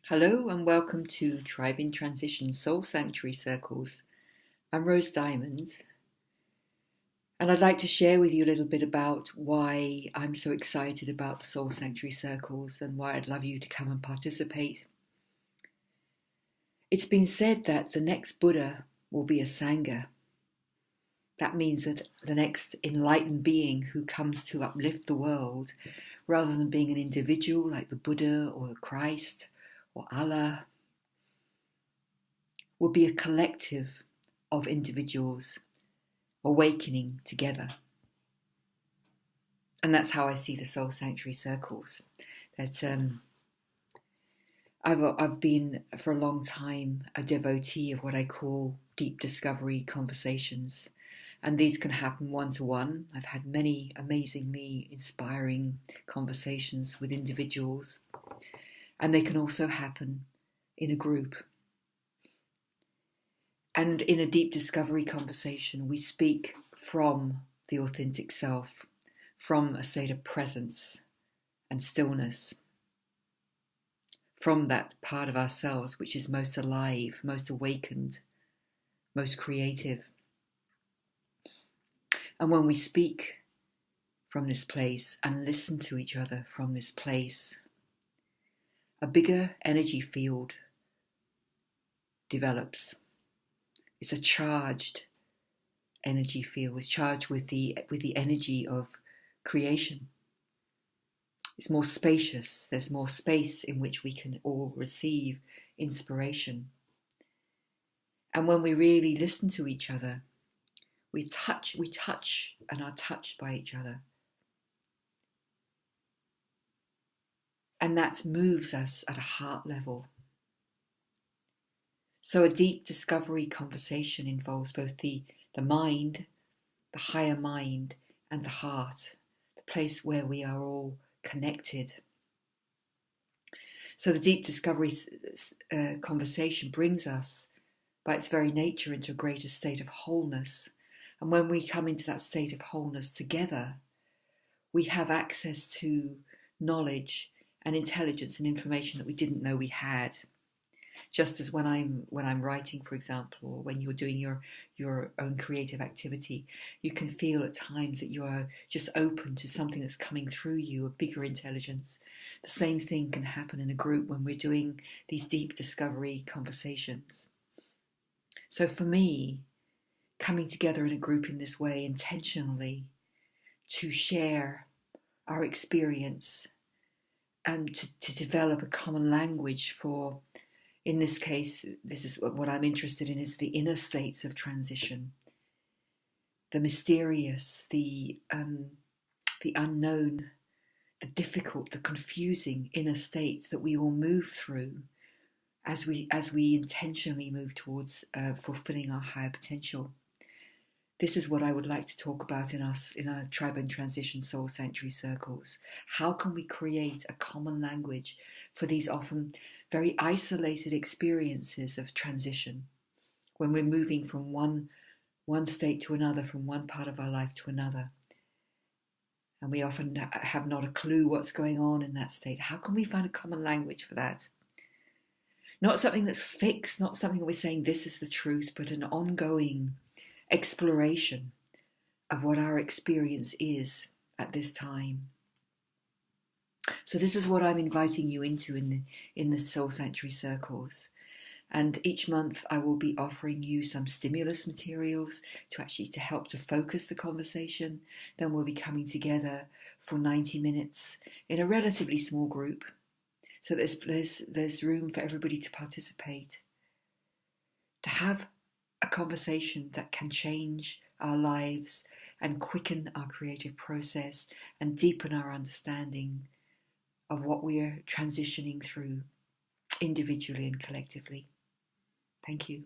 Hello and welcome to Tribe in Transition Soul Sanctuary Circles. I'm Rose Diamond, and I'd like to share with you a little bit about why I'm so excited about the Soul Sanctuary Circles and why I'd love you to come and participate. It's been said that the next Buddha will be a Sangha. That means that the next enlightened being who comes to uplift the world, rather than being an individual like the Buddha or the Christ or Allah, will be a collective of individuals awakening together. And that's how I see the Soul Sanctuary Circles. That I've been for a long time a devotee of what I call deep discovery conversations. And these can happen one-to-one. I've had many amazingly inspiring conversations with individuals. And they can also happen in a group. And in a deep discovery conversation, we speak from the authentic self, from a state of presence and stillness, from that part of ourselves which is most alive, most awakened, most creative. And when we speak from this place and listen to each other from this place, a bigger energy field develops. It's a charged energy field. It's charged with the energy of creation. It's more spacious. There's more space in which we can all receive inspiration. And when we really listen to each other, we touch and are touched by each other. And that moves us at a heart level. So a deep discovery conversation involves both the mind, the higher mind, and the heart, the place where we are all connected. So the deep discovery conversation brings us, by its very nature, into a greater state of wholeness. And when we come into that state of wholeness together, we have access to knowledge and intelligence and information that we didn't know we had. Just as when I'm writing, for example, or when you're doing your own creative activity, you can feel at times that you are just open to something that's coming through you, a bigger intelligence. The same thing can happen in a group when we're doing these deep discovery conversations. So for me, coming together in a group in this way intentionally to share our experience and to develop a common language for, in this case, this is what I'm interested in, is the inner states of transition, the mysterious, the unknown, the difficult, the confusing inner states that we all move through as we intentionally move towards fulfilling our higher potential. This is what I would like to talk about in our Tribe and Transition Soul Sanctuary Circles. How can we create a common language for these often very isolated experiences of transition, when we're moving from one state to another, from one part of our life to another, and we often have not a clue what's going on in that state? How can we find a common language for that? Not something that's fixed, not something that we're saying this is the truth, but an ongoing exploration of what our experience is at this time. So this is what I'm inviting you into in the Soul Sanctuary Circles. And each month I will be offering you some stimulus materials to help to focus the conversation. Then we'll be coming together for 90 minutes in a relatively small group. So there's room for everybody to participate, to have a conversation that can change our lives and quicken our creative process and deepen our understanding of what we are transitioning through individually and collectively. Thank you.